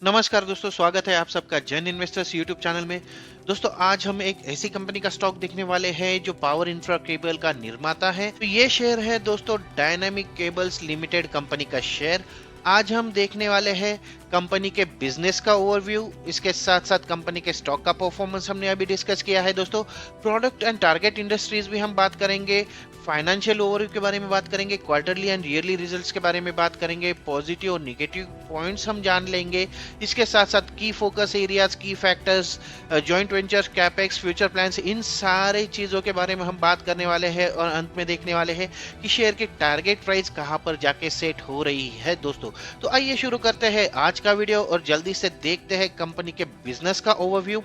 नमस्कार दोस्तों, स्वागत है आप सबका जैन इन्वेस्टर्स यूट्यूब चैनल में। दोस्तों, आज हम एक ऐसी कंपनी का स्टॉक देखने वाले हैं जो पावर इंफ्रा केबल का निर्माता है। तो ये शेयर है दोस्तों डायनामिक केबल्स लिमिटेड कंपनी का शेयर। आज हम देखने वाले हैं कंपनी के बिजनेस का ओवरव्यू, इसके साथ साथ कंपनी के स्टॉक का परफॉर्मेंस हमने अभी डिस्कस किया है दोस्तों। प्रोडक्ट एंड टारगेट इंडस्ट्रीज भी हम बात करेंगे, फाइनेंशियल ओवरव्यू के बारे में बात करेंगे, क्वार्टरली एंड ईयरली रिजल्ट्स के बारे में बात करेंगे, पॉजिटिव और निगेटिव पॉइंट्स हम जान लेंगे। इसके साथ साथ key focus areas, key factors, joint venture, capex, future plans, इन सारी चीज़ों के बारे में हम बात करने वाले हैं और अंत में देखने वाले हैं कि शेयर की टारगेट प्राइस कहाँ पर जाके सेट हो रही है दोस्तों। तो आइए शुरू करते हैं आज का वीडियो और जल्दी से देखते हैं कंपनी के बिजनेस का ओवरव्यू।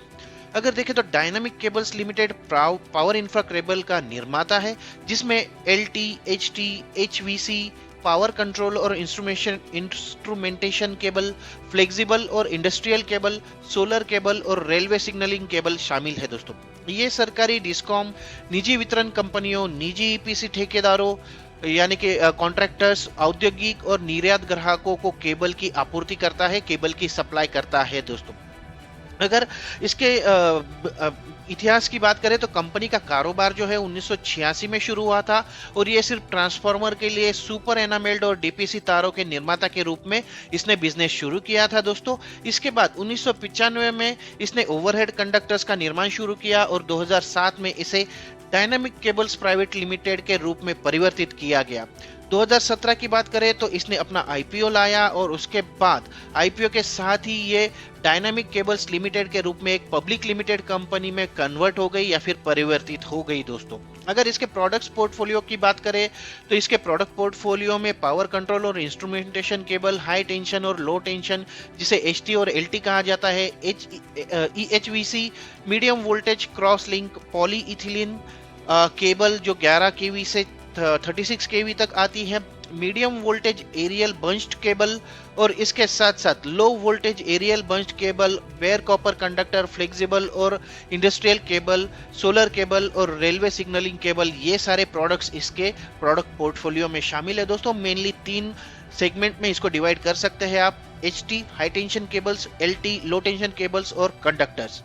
अगर देखें तो dynamic cables limited power infra cable का निर्माता है, जिसमें LT, HT, HVC, power control और इंस्ट्रूमेंटेशन केबल, फ्लेक्सिबल और इंडस्ट्रियल केबल, सोलर केबल और रेलवे सिग्नलिंग केबल शामिल है दोस्तों। ये सरकारी डिस्कॉम, निजी वितरण कंपनियों, निजी ईपीसी ठेकेदारों यानी कि कॉन्ट्रैक्टर्स, औद्योगिक और निर्यात ग्राहकों को केबल की आपूर्ति करता है, केबल की सप्लाई करता है दोस्तों। अगर इसके इतिहास की बात करें तो कंपनी का कारोबार जो है 1986 में शुरू हुआ था और ये सिर्फ ट्रांसफार्मर के लिए सुपर एनामेल्ड और डीपीसी तारों के निर्माता के रूप में इसने बिजनेस शुरू किया था दोस्तों। इसके बाद 1995 में इसने ओवरहेड कंडक्टर्स का निर्माण शुरू किया और 2007 में इसे डायनामिक केबल्स प्राइवेट लिमिटेड के रूप में परिवर्तित किया गया। 2017 की बात करें तो इसने अपना आईपीओ लाया और उसके बाद आईपीओ के साथ ही ये डायनामिक केबल्स लिमिटेड के रूप में एक पब्लिक लिमिटेड कंपनी में कन्वर्ट हो गई या फिर परिवर्तित हो गई दोस्तों। अगर इसके प्रोडक्ट्स पोर्टफोलियो की बात करें तो इसके प्रोडक्ट पोर्टफोलियो में पावर कंट्रोल और इंस्ट्रूमेंटेशन केबल, हाई टेंशन और लो टेंशन जिसे एचटी और एलटी कहा जाता है, EHVC, medium voltage cross link polyethylene cable जो 11 केवी से 36 केवी तक आती है, medium voltage aerial bunched cable और इसके साथ साथ low voltage aerial bunched cable, bare copper conductor, flexible और इंडस्ट्रियल केबल, सोलर केबल और रेलवे सिग्नलिंग केबल, ये सारे प्रोडक्ट्स इसके प्रोडक्ट पोर्टफोलियो में शामिल है दोस्तों। मेनली 3 सेगमेंट में इसको डिवाइड कर सकते हैं आप, HT high tension cables, LT low tension cables और कंडक्टर्स।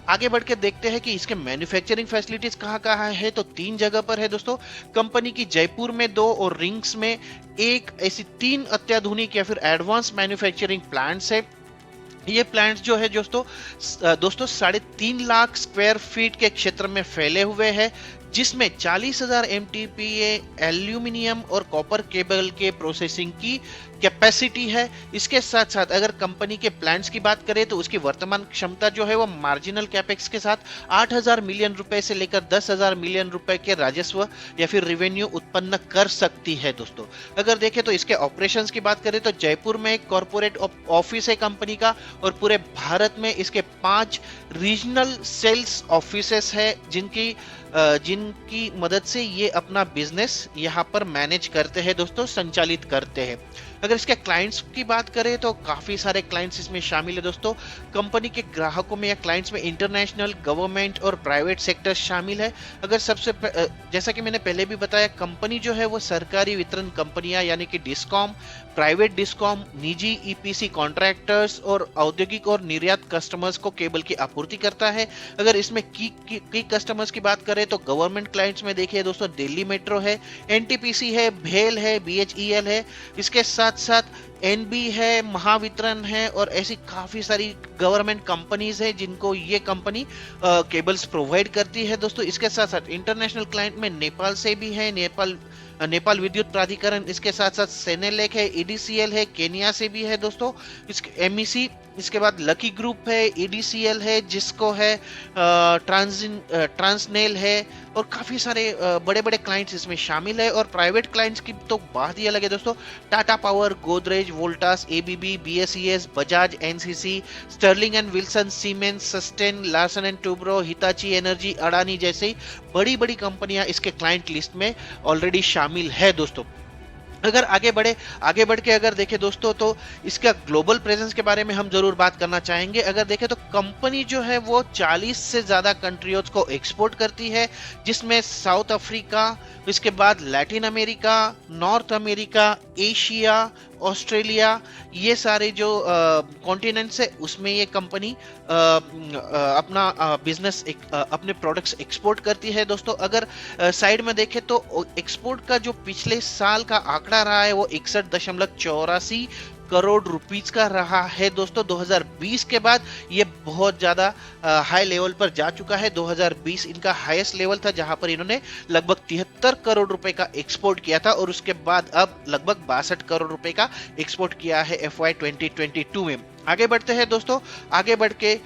आगे बढ़ के देखते हैं कि इसके मैन्युफैक्चरिंग फैसिलिटीज कहाँ कहाँ है। तो 3 जगह पर है दोस्तों। कंपनी की जयपुर में 2 और रिंग्स में 1 ऐसी 3 अत्याधुनिक या फिर एडवांस मैन्युफैक्चरिंग प्लांट्स है। ये प्लांट्स जो है दोस्तों 3.5 लाख स्क्वायर फीट के क्षेत्र में फैले हुए हैं, जिसमें 40,000 एमटीपीए एल्यूमिनियम और कॉपर केबल के प्रोसेसिंग की कैपेसिटी है। इसके साथ साथ अगर कंपनी के प्लांट्स की बात करें तो उसकी वर्तमान क्षमता जो है वो मार्जिनल कैपेक्स के साथ 8,000 मिलियन रुपए से लेकर 10,000 मिलियन रुपए के राजस्व या फिर रेवेन्यू उत्पन्न कर सकती है दोस्तों। अगर देखें तो इसके ऑपरेशंस की बात करें तो जयपुर में एक कॉर्पोरेट ऑफिस है कंपनी का और पूरे भारत में इसके 5 रीजनल सेल्स ऑफिसेस है, जिनकी मदद से ये अपना बिजनेस यहाँ पर मैनेज करते हैं दोस्तों, संचालित करते हैं। अगर इसके क्लाइंट्स की बात करें तो काफी सारे क्लाइंट्स इसमें शामिल है दोस्तों। कंपनी के ग्राहकों में या क्लाइंट्स में इंटरनेशनल, गवर्नमेंट और प्राइवेट सेक्टर शामिल है। अगर जैसा कि मैंने पहले भी बताया, कंपनी जो है वो सरकारी वितरण कंपनियां यानी कि डिस्कॉम, प्राइवेट डिस्कॉम, निजी ईपीसी कॉन्ट्रैक्टर्स और औद्योगिक और निर्यात कस्टमर्स को केबल की आपूर्ति करता है। अगर इसमें की कस्टमर्स की बात करें तो गवर्नमेंट क्लाइंट्स में देखिए दोस्तों, दिल्ली मेट्रो है, एनटीपीसी है, भेल है, बीएचईएल है, इसके साथ साथ एनबी है, महावितरण है और ऐसी काफी सारी गवर्नमेंट कंपनीज है जिनको ये कंपनी केबल्स प्रोवाइड करती है दोस्तों। इसके साथ साथ इंटरनेशनल क्लाइंट में नेपाल से भी है, नेपाल विद्युत प्राधिकरण, इसके साथ साथ सेनेलेक है, ईडीसीएल है, केनिया से भी है दोस्तों, इसके एमईसी, इसके बाद लकी ग्रुप है, ईडीसीएल है, जिसको है, ट्रांसनेल है और काफी सारे बड़े बड़े क्लाइंट्स इसमें शामिल है। और प्राइवेट क्लाइंट्स की तो बात ही अलग है दोस्तों। Tata Power, Godrej, Voltas, ABB, BSES, Bajaj, NCC, Sterling and Wilson, Siemens, Sustain, Larsen and Toubro, Hitachi Energy, Adani जैसी बड़ी बड़ी कंपनियां इसके क्लाइंट लिस्ट में ऑलरेडी शामिल है दोस्तों। अगर आगे बढ़ के अगर देखें दोस्तों तो इसका ग्लोबल प्रेजेंस के बारे में हम जरूर बात करना चाहेंगे। अगर देखें तो कंपनी जो है वो 40 से ज्यादा कंट्रीज को एक्सपोर्ट करती है, जिसमें साउथ अफ्रीका, इसके बाद Latin America, north America, Asia, Australia, ये सारे जो कॉन्टिनेंट्स है उसमें ये कंपनी अपना बिजनेस अपने प्रोडक्ट्स एक्सपोर्ट करती है। दोस्तों अगर साइड में देखें तो एक्सपोर्ट का जो पिछले साल का आंकड़ा रहा है वो 61.84 करोड़ रुपीस का रहा है। दोस्तों 2020 के बाद ये बहुत ज्यादा हाई लेवल पर जा चुका है। 2020 इनका हाईएस्ट लेवल था जहां पर इन्होंने लगभग 73 करोड़ रुपए का एक्सपोर्ट किया था और उसके बाद अब लगभग 62 करोड़ रुपए का एक्सपोर्ट किया है FY 2022 में। आगे बढ़ते हैं दोस्तों, आगे बढ़ के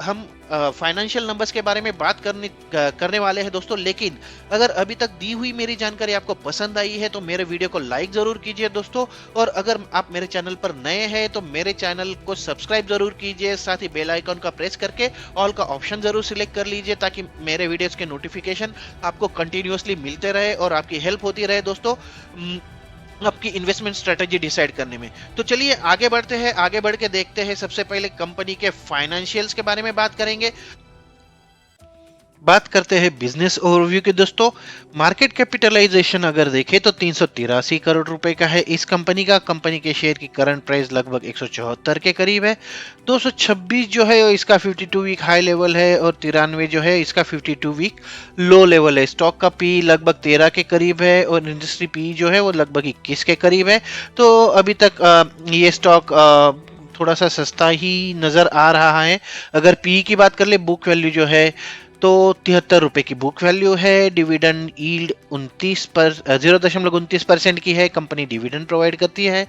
हम फाइनेंशियल नंबर्स के बारे में बात करने वाले हैं दोस्तों। लेकिन अगर अभी तक दी हुई मेरी जानकारी आपको पसंद आई है तो मेरे वीडियो को लाइक जरूर कीजिए दोस्तों, और अगर आप मेरे चैनल पर नए हैं तो मेरे चैनल को सब्सक्राइब जरूर कीजिए, साथ ही बेल आइकन का प्रेस करके ऑल का ऑप्शन जरूर सिलेक्ट कर लीजिए ताकि मेरे वीडियोस के नोटिफिकेशन आपको कंटिन्यूअसली मिलते रहे और आपकी हेल्प होती रहे दोस्तों आपकी इन्वेस्टमेंट स्ट्रेटेजी डिसाइड करने में। तो चलिए आगे बढ़ते हैं, आगे बढ़ के देखते हैं। सबसे पहले कंपनी के फाइनेंशियल्स के बारे में बात करेंगे। बात करते हैं बिजनेस ओवरव्यू के दोस्तों। मार्केट कैपिटलाइजेशन अगर देखें तो 383 करोड़ रुपए का है इस कंपनी का। कंपनी के शेयर की करंट प्राइस लगभग 174 के करीब है। 226 जो है इसका 52 वीक हाई लेवल है और 93 जो है इसका 52 वीक लो लेवल है। स्टॉक का पी लगभग 13 के करीब है और इंडस्ट्री पी जो है वो लगभग 21 के करीब है। तो अभी तक ये स्टॉक थोड़ा सा सस्ता ही नजर आ रहा है। अगर पी की बात कर ले, बुक वैल्यू जो है तो 73 रुपए की बुक वैल्यू है। डिविडेंड यील्ड 0.29% की है। कंपनी डिविडेंड प्रोवाइड करती है।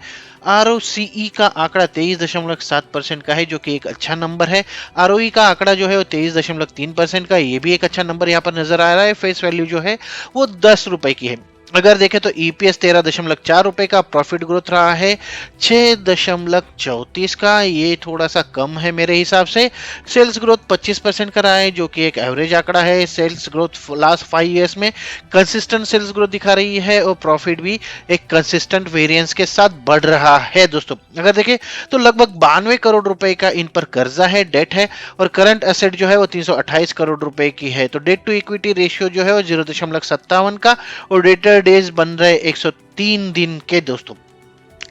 ROCE का आंकड़ा 23.7% का है जो कि एक अच्छा नंबर है। ROE का आंकड़ा जो है वो 23.3% का, ये भी एक अच्छा नंबर यहाँ पर नजर आ रहा है। फेस वैल्यू जो है वो 10 रुपए की है। अगर देखें तो EPS 13.4 रुपए का। प्रॉफिट ग्रोथ रहा है 6.34 का, ये थोड़ा सा कम है मेरे हिसाब से। सेल्स ग्रोथ 25% का रहा है जो कि एक एवरेज आंकड़ा है। सेल्स ग्रोथ लास्ट 5 ईयर्स में कंसिस्टेंट सेल्स ग्रोथ दिखा रही है और प्रॉफिट भी एक कंसिस्टेंट वेरिएंस के साथ बढ़ रहा है। दोस्तों अगर देखें तो लगभग 92 करोड़ रुपए का इन पर कर्जा है, डेट है, और करंट एसेट जो है वो 328 करोड़ रुपए की है। तो डेट टू इक्विटी रेशियो जो है वो 0.57 का और डेटर डेज बन रहे 103 दिन के। दोस्तों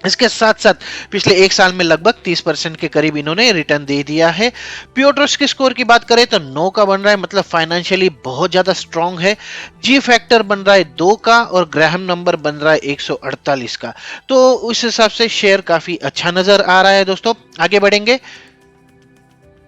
इसके साथ साथ पिछले एक साल में लगभग 30% के करीब इन्होंने रिटर्न दे दिया है। प्योट्रस के स्कोर की बात करें तो 9 का बन रहा है, मतलब फाइनेंशियली बहुत ज्यादा स्ट्रांग है। जी फैक्टर बन रहा है 2 का और ग्राहम नंबर बन रहा है 148 का। तो उस हिसाब से शेयर काफी अच्छा नजर आ रहा है। दोस्तों आगे बढ़ेंगे।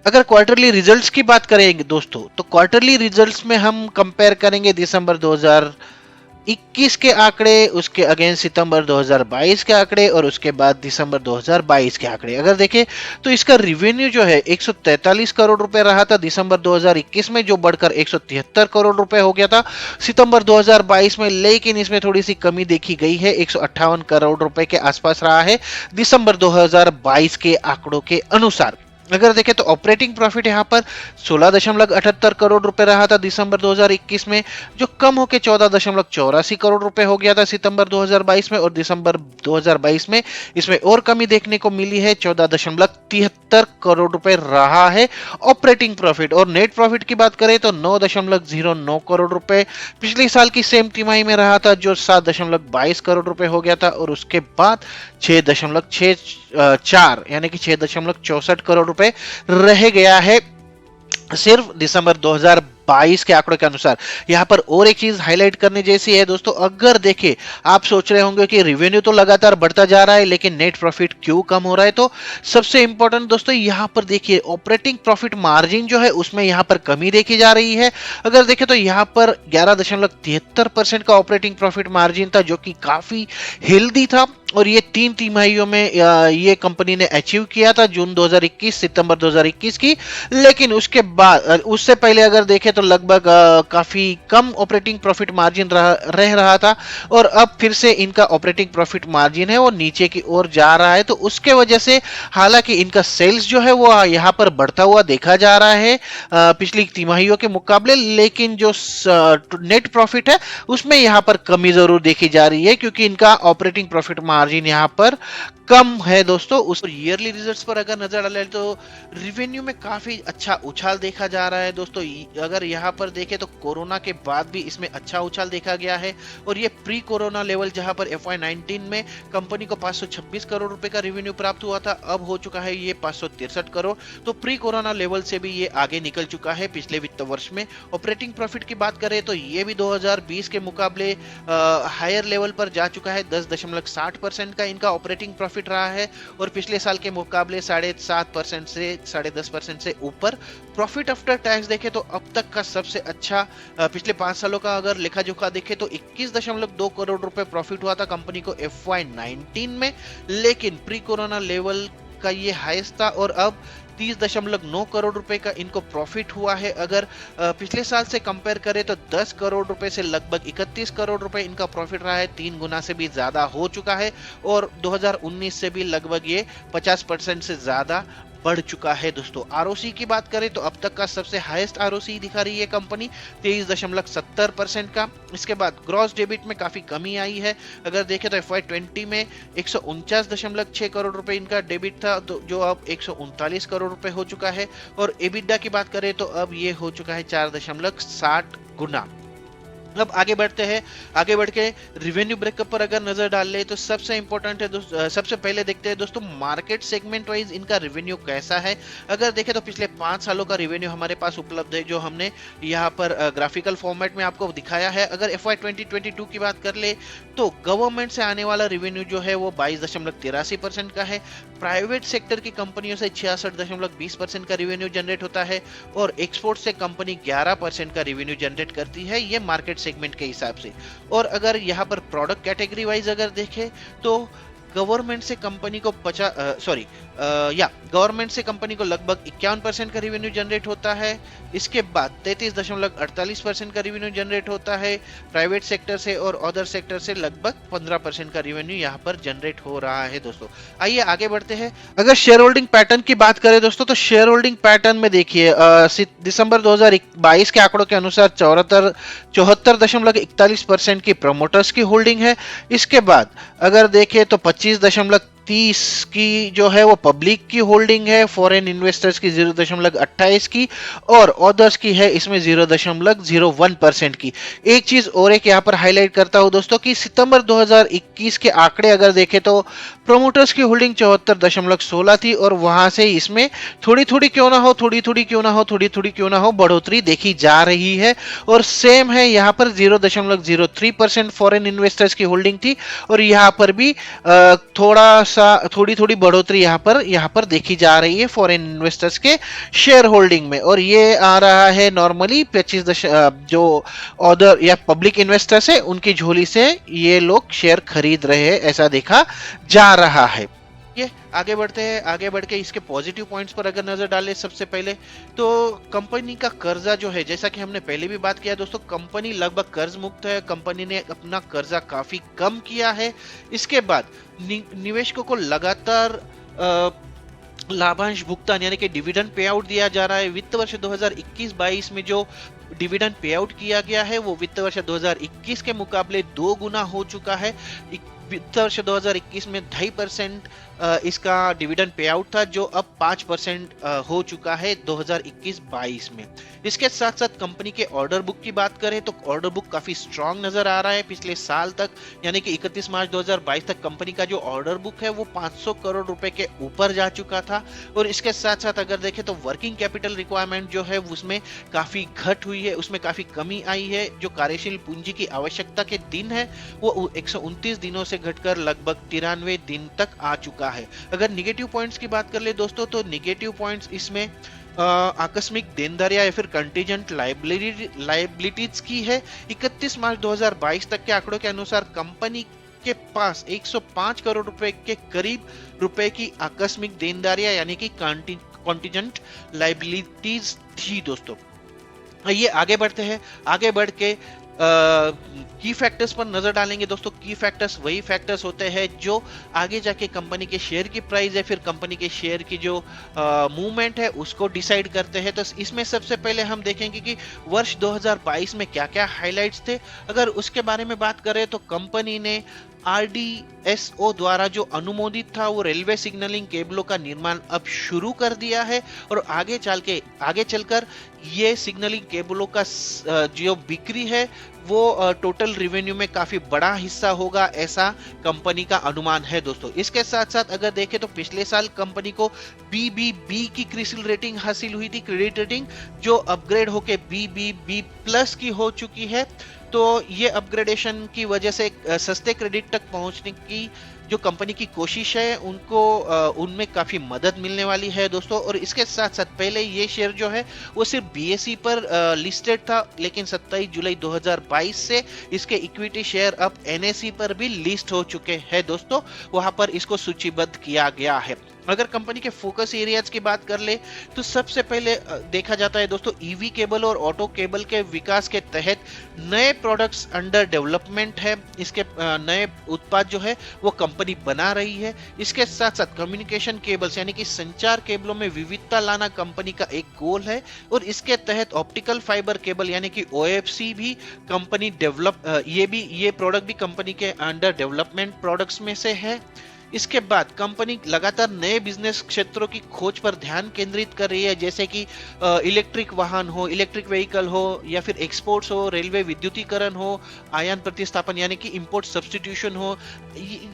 अगर क्वार्टरली रिजल्ट्स की बात करेंगे दोस्तों तो क्वार्टरली रिजल्ट्स में हम कंपेयर करेंगे दिसंबर 2021 के आंकड़े, उसके अगेंस्ट सितंबर 2022 के आंकड़े और उसके बाद दिसंबर 2022 के आंकड़े। अगर देखें तो इसका रिवेन्यू जो है 143 करोड़ रुपए रहा था दिसंबर 2021 में, जो बढ़कर 173 करोड़ रुपए हो गया था सितंबर 2022 में। लेकिन इसमें थोड़ी सी कमी देखी गई है, 158 करोड़ रुपए के आसपास रहा है दिसंबर 2022 के आंकड़ों के अनुसार। अगर देखें तो ऑपरेटिंग प्रॉफिट यहाँ पर 16.78 करोड़ रुपए रहा था दिसंबर 2021 में, जो कम होकर 14.84 करोड़ रुपए हो गया था सितंबर 2022 में, और दिसंबर 2022 में इसमें और कमी देखने को मिली है, 14.73 करोड़ रुपए रहा है ऑपरेटिंग प्रॉफिट। और नेट प्रॉफिट की बात करें तो 9.09 करोड़ रुपए पिछले साल की सेम तिमाही में रहा था, जो 7.22 करोड़ रुपए हो गया था, और उसके बाद 6.64 यानी कि 6.64 करोड़ रुपए रह गया है सिर्फ दिसंबर 2022 के आंकड़ों के अनुसार। यहां पर और एक चीज हाईलाइट करने जैसी है दोस्तों। अगर देखें, आप सोच रहे होंगे कि रेवेन्यू तो लगातार बढ़ता जा रहा है लेकिन नेट प्रॉफिट क्यों कम हो रहा है, तो सबसे इंपॉर्टेंट दोस्तों यहां पर देखिए ऑपरेटिंग प्रॉफिट मार्जिन जो है उसमें यहां पर कमी देखी जा रही है। अगर देखें तो यहां पर 11.73% का ऑपरेटिंग प्रॉफिट मार्जिन था, जो कि काफी हेल्दी था, और ये 3 तिमाहियों में ये कंपनी ने अचीव किया था, जून 2021 सितंबर 2021 की। लेकिन उसके बाद उससे पहले अगर देखें तो लगभग काफी कम ऑपरेटिंग प्रॉफिट मार्जिन रह रहा था, और अब फिर से इनका ऑपरेटिंग प्रॉफिट मार्जिन है वो नीचे की ओर जा रहा है। तो उसके वजह से हालांकि इनका सेल्स जो है वो यहाँ पर बढ़ता हुआ देखा जा रहा है पिछली तिमाहियों के मुकाबले, लेकिन जो नेट प्रॉफिट है उसमें यहाँ पर कमी जरूर देखी जा रही है, क्योंकि इनका ऑपरेटिंग प्रॉफिट मार्जिन यहाँ पर कम है दोस्तों। उस ईयरली रिजल्ट्स पर अगर नजर डालें तो रिवेन्यू में काफी अच्छा उछाल देखा जा रहा है दोस्तों। अगर यहाँ पर देखें तो कोरोना के बाद भी इसमें अच्छा उछाल देखा गया है, और ये प्री कोरोना लेवल जहां पर FY19 में कंपनी को 526 करोड़ रुपए का रेवेन्यू प्राप्त हुआ था, अब हो चुका है ये 563 करोड़। तो प्री कोरोना लेवल से भी ये आगे निकल चुका है पिछले वित्त वर्ष में। ऑपरेटिंग प्रॉफिट की बात करें तो ये भी 2020 के मुकाबले हायर लेवल पर जा चुका है। 10.60% का इनका ऑपरेटिंग प्रॉफिट रहा है, और पिछले साल के मुकाबले 7.5% से 10.5% से ऊपर। प्रॉफिट आफ्टर टैक्स देखें तो अब तक का सबसे अच्छा पिछले 5 सालों का अगर लेखा जोखा देखें तो 21.2 करोड़ रुपए प्रॉफिट हुआ था कंपनी को FY19 में, लेकिन प्री कोरोना लेवल का ये हाईएस्ट था, और अब 30.9 करोड़ रुपए का इनको प्रॉफिट हुआ है। अगर पिछले साल से कंपेयर करें तो 10 करोड़ रुपए से लगभग 31 करोड़ रुपए इनका प्रॉफिट रहा है, 3 गुना से भी ज्यादा हो चुका है, और 2019 से भी लगभग ये 50% से ज्यादा बढ़ चुका है दोस्तों। आरओसी की बात करें तो अब तक का सबसे हाईएस्ट आरओसी दिखा रही है कंपनी 23.70% का। इसके बाद ग्रॉस डेबिट में काफी कमी आई है। अगर देखें तो FY20 में 149.6 करोड़ रुपए इनका डेबिट था, तो जो अब 139 करोड़ रुपए हो चुका है। और एबिटा की बात करें तो अब ये हो चुका है 4.60 गुना। अब आगे बढ़ते हैं। आगे बढ़ के रिवेन्यू ब्रेकअप पर अगर नजर डाल ले तो सबसे इंपॉर्टेंट है दोस्तों, सबसे पहले देखते हैं दोस्तों मार्केट सेगमेंट वाइज इनका रिवेन्यू कैसा है। अगर देखें तो पिछले 5 सालों का रिवेन्यू हमारे पास उपलब्ध है, जो हमने यहाँ पर ग्राफिकल फॉर्मेट में आपको दिखाया है। अगर FY 2022 की बात कर ले तो गवर्नमेंट से आने वाला रिवेन्यू जो है वो 22.83% का है। प्राइवेट सेक्टर की कंपनियों से 66.20% का रिवेन्यू जनरेट होता है, और एक्सपोर्ट से कंपनी 11% का रिवेन्यू जनरेट करती है, ये मार्केट सेगमेंट के हिसाब से। और अगर यहाँ पर प्रोडक्ट कैटेगरी वाइज अगर देखें तो गवर्नमेंट से कंपनी को गवर्नमेंट से कंपनी को लगभग 51% का रिवेन्यू जनरेट होता है। इसके बाद 33.48% का रिवेन्यू जनरेट होता है प्राइवेट सेक्टर से, और अदर सेक्टर से लगभग 15% का रिवेन्यू यहाँ पर जनरेट हो रहा है दोस्तों। आइए आगे बढ़ते हैं। अगर शेयर होल्डिंग पैटर्न की बात करें दोस्तों तो शेयर होल्डिंग पैटर्न में देखिए दिसंबर 2022 के आंकड़ों के अनुसार 74.41% की प्रमोटर्स की होल्डिंग है। इसके बाद अगर देखें तो 25.30 की जो है वो पब्लिक की होल्डिंग है, फॉरेन इन्वेस्टर्स की 0.28 की, और अदर्स की है इसमें 0.01% की। एक चीज और एक यहाँ पर हाईलाइट करता हूं दोस्तों कि सितंबर 2021 के आंकड़े अगर देखें तो प्रमोटर्स की होल्डिंग 74.16 थी, और वहां से इसमें थोड़ी थोड़ी क्यों ना हो बढ़ोतरी देखी जा रही है। और सेम है यहाँ पर 0.03% फॉरेन इन्वेस्टर्स की होल्डिंग थी, और यहाँ पर भी थोड़ी बढ़ोतरी यहाँ पर देखी जा रही है फॉरेन इन्वेस्टर्स के शेयर होल्डिंग में। और ये आ रहा है नॉर्मली 25 जो अदर या पब्लिक इन्वेस्टर्स है उनकी झोली से ये लोग शेयर खरीद रहे हैं, ऐसा देखा जा रहा है। ये आगे बढ़ते हैं। आगे बढ़ के इसके पॉजिटिव पॉइंट्स पर अगर नजर डालें सबसे पहले तो कंपनी का कर्जा जो है, जैसा कि हमने पहले भी बात किया दोस्तों, कंपनी लगभग कर्ज मुक्त है। कंपनी ने अपना कर्जा काफी कम किया है। इसके बाद निवेशकों को लगातार लाभांश भुगतान यानी कि डिविडेंड पे आउट दिया जा रहा है। वित्त वर्ष 2021-22 में जो डिविडेंड पे आउट किया गया है वो वित्त वर्ष 2021 के मुकाबले 2 गुना हो चुका है। वित्त वर्ष 2021 में 2.5% इसका डिविडेंड पे आउट था, जो अब 5% हो चुका है 2021-22 में। इसके साथ साथ कंपनी के ऑर्डर बुक की बात करें तो ऑर्डर बुक काफी स्ट्रांग नजर आ रहा है। पिछले साल तक यानी कि 31 मार्च 2022 तक कंपनी का जो ऑर्डर बुक है वो 500 करोड़ रुपए के ऊपर जा चुका था। और इसके साथ साथ अगर देखें तो वर्किंग कैपिटल रिक्वायरमेंट जो है उसमें काफी घट हुई है, उसमें काफी कमी आई है। जो कार्यशील पूंजी की आवश्यकता के दिन है वो 129 दिनों से घटकर लगभग 93 दिन तक आ चुका है। अगर निगेटिव पॉइंट्स की बात कर ले दोस्तों तो निगेटिव पॉइंट्स इसमें आकस्मिक देनदारियां या फिर कंटीजेंट लायबिलिटीज की है। 31 मार्च 2022 तक के आंकड़ों के अनुसार कंपनी के पास 105 करोड़ रुपए के करीब रुपए की आकस्मिक देनदारियां यानी कि कंटीजेंट लायबिलिटीज थी दोस्तों। ये आगे बढ़ते हैं। आगे बढ़ के की फैक्टर्स पर नजर डालेंगे दोस्तों। की फैक्टर्स वही फैक्टर्स होते हैं जो आगे जाके कंपनी के शेयर की प्राइस है फिर कंपनी के शेयर की जो मूवमेंट है उसको डिसाइड करते हैं। तो इसमें सबसे पहले हम देखेंगे कि वर्ष 2022 में क्या क्या हाइलाइट्स थे। अगर उसके बारे में बात करें तो कंपनी ने आरडीएसओ द्वारा जो अनुमोदित था वो रेलवे सिग्नलिंग केबलों का निर्माण अब शुरू कर दिया है और आगे चलकर ये सिग्नलिंग केबलों का जो बिक्री है वो टोटल रेवेन्यू में काफी बड़ा हिस्सा होगा, ऐसा कंपनी का अनुमान है दोस्तों। इसके साथ साथ अगर देखें तो पिछले साल कंपनी को BBB की क्रिसिल रेटिंग हासिल हुई थी, क्रेडिट रेटिंग, जो अपग्रेड होके BBB प्लस की हो चुकी है। तो ये अपग्रेडेशन की वजह से सस्ते क्रेडिट तक पहुंचने की जो कंपनी की कोशिश है उनको उनमें काफी मदद मिलने वाली है दोस्तों। और इसके साथ साथ पहले ये शेयर जो है वो सिर्फ BSE पर लिस्टेड था, लेकिन 27 जुलाई 2022 से इसके इक्विटी शेयर अब NSE पर भी लिस्ट हो चुके हैं दोस्तों, वहां पर इसको सूचीबद्ध किया गया है। अगर कंपनी के फोकस एरियाज की बात कर ले तो सबसे पहले देखा जाता है दोस्तों ईवी केबल और ऑटो केबल के विकास के तहत नए प्रोडक्ट्स अंडर डेवलपमेंट है। इसके नए उत्पाद जो है वो कंपनी बना रही है। इसके साथ साथ कम्युनिकेशन केबल्स यानी कि संचार केबलों में विविधता लाना कंपनी का एक गोल है और इसके तहत ऑप्टिकल फाइबर केबल यानी कि OFC भी कंपनी ये प्रोडक्ट भी कंपनी के अंडर डेवलपमेंट प्रोडक्ट्स में से है। इसके बाद कंपनी लगातार नए बिजनेस क्षेत्रों की खोज पर ध्यान केंद्रित कर रही है, जैसे कि इलेक्ट्रिक वाहन हो, इलेक्ट्रिक व्हीकल हो, या फिर एक्सपोर्ट्स हो, रेलवे विद्युतीकरण हो, आयान प्रतिस्थापन यानी कि इंपोर्ट सब्स्टिट्यूशन हो।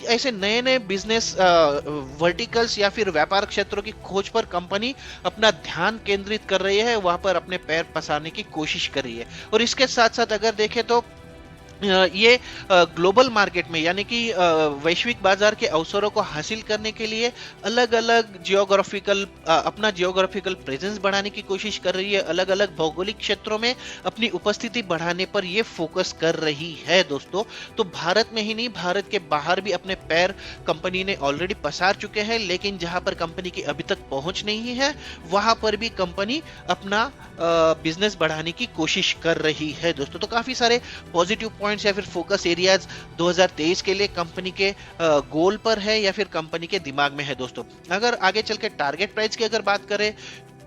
ऐसे नए नए बिजनेस वर्टिकल्स या फिर व्यापार क्षेत्रों की खोज पर कंपनी अपना ध्यान केंद्रित कर रही है, वहां पर अपने पैर पसारने की कोशिश कर रही है। और इसके साथ साथ अगर देखें तो ये ग्लोबल मार्केट में यानी कि वैश्विक बाजार के अवसरों को हासिल करने के लिए अलग अलग अपना जियोग्राफिकल प्रेजेंस बढ़ाने की कोशिश कर रही है। अलग अलग भौगोलिक क्षेत्रों में अपनी उपस्थिति बढ़ाने पर ये फोकस कर रही है दोस्तों। तो भारत में ही नहीं, भारत के बाहर भी अपने पैर कंपनी ने ऑलरेडी पसार चुके हैं, लेकिन जहां पर कंपनी की अभी तक पहुंच नहीं है वहां पर भी कंपनी अपना बिजनेस बढ़ाने की कोशिश कर रही है दोस्तों। तो काफी सारे पॉजिटिव पॉइंट्स या फिर फोकस एरियाज 2023 के लिए कंपनी के गोल पर है या फिर कंपनी के दिमाग में है दोस्तों। अगर आगे चल के टारगेट प्राइस की अगर बात करें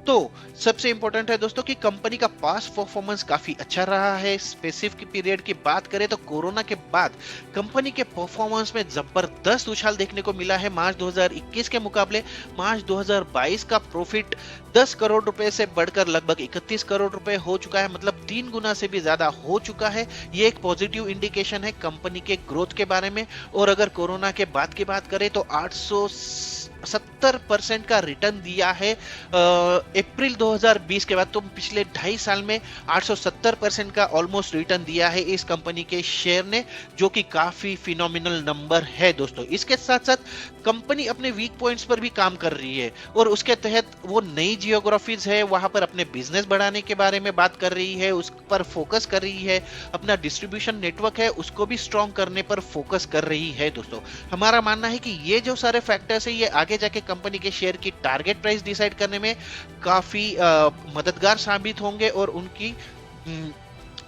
तो सबसे इंपॉर्टेंट है दोस्तों कि कंपनी का पास्ट परफॉर्मेंस काफी अच्छा रहा है। स्पेसिफिक पीरियड की बात करें तो कोरोना के बाद कंपनी के परफॉर्मेंस में जबरदस्त उछाल देखने को मिला है। मार्च 2021 के मुकाबले मार्च 2022 का प्रॉफिट 10 करोड़ रुपए से बढ़कर लगभग 31 करोड़ रुपए हो चुका है, मतलब 3 गुना से भी ज्यादा हो चुका है। ये एक पॉजिटिव इंडिकेशन है कंपनी के ग्रोथ के बारे में। और अगर कोरोना के बाद की बात करें तो 870% का रिटर्न दिया है अप्रैल 2020 के बाद। तो पिछले 2.5 साल में 870% का ऑलमोस्ट रिटर्न दिया है इस कंपनी के शेयर ने, जो कि काफी फिनोमिनल नंबर है दोस्तों। इसके साथ साथ कंपनी अपने वीक पॉइंट्स पर भी काम कर रही है और उसके तहत वो नई जियोग्राफीज है वहां पर अपने बिजनेस बढ़ाने के बारे में बात कर रही है, उस पर फोकस कर रही है। अपना डिस्ट्रीब्यूशन नेटवर्क है उसको भी स्ट्रॉन्ग करने पर फोकस कर रही है दोस्तों। हमारा मानना है कि ये जो सारे फैक्टर्स है ये आगे जाके कंपनी के शेयर की टारगेट प्राइस डिसाइड करने में काफी मददगार साबित होंगे और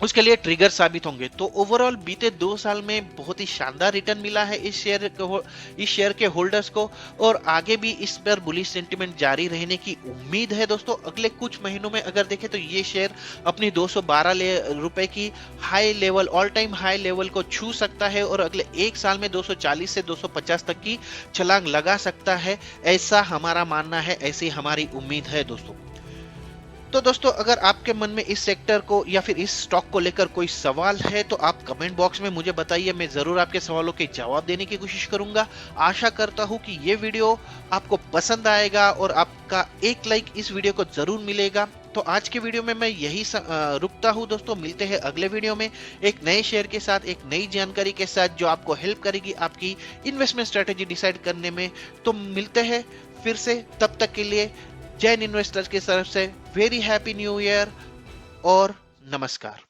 उसके लिए ट्रिगर साबित होंगे। तो ओवरऑल बीते 2 साल में बहुत ही शानदार रिटर्न मिला है इस शेयर के होल्डर्स को और आगे भी इस पर बुलिश सेंटिमेंट जारी रहने की उम्मीद है दोस्तों। अगले कुछ महीनों में अगर देखें तो ये शेयर अपनी 212 रुपए की high level, all time high level को छू सकता है और अगले 1 साल में 240 से 250 तक की छलांग लगा सकता है, ऐसा हमारा मानना है, ऐसी हमारी उम्मीद है दोस्तों। तो दोस्तों अगर आपके मन में इस सेक्टर को या फिर इस स्टॉक को लेकर कोई सवाल है तो आप कमेंट बॉक्स में मुझे बताइए, मैं जरूर आपके सवालों के जवाब देने की कोशिश करूंगा। आशा करता हूं कि ये वीडियो आपको पसंद आएगा और आपका एक लाइक इस वीडियो को जरूर मिलेगा। तो आज के वीडियो में मैं यही रुकता हूं दोस्तों। मिलते हैं अगले वीडियो में एक नए शेयर के साथ, एक नई जानकारी के साथ जो आपको हेल्प करेगी आपकी इन्वेस्टमेंट स्ट्रेटेजी डिसाइड करने में। तो मिलते हैं फिर से, तब तक के लिए जैन इन्वेस्टर्स की तरफ से वेरी हैप्पी न्यू ईयर और नमस्कार।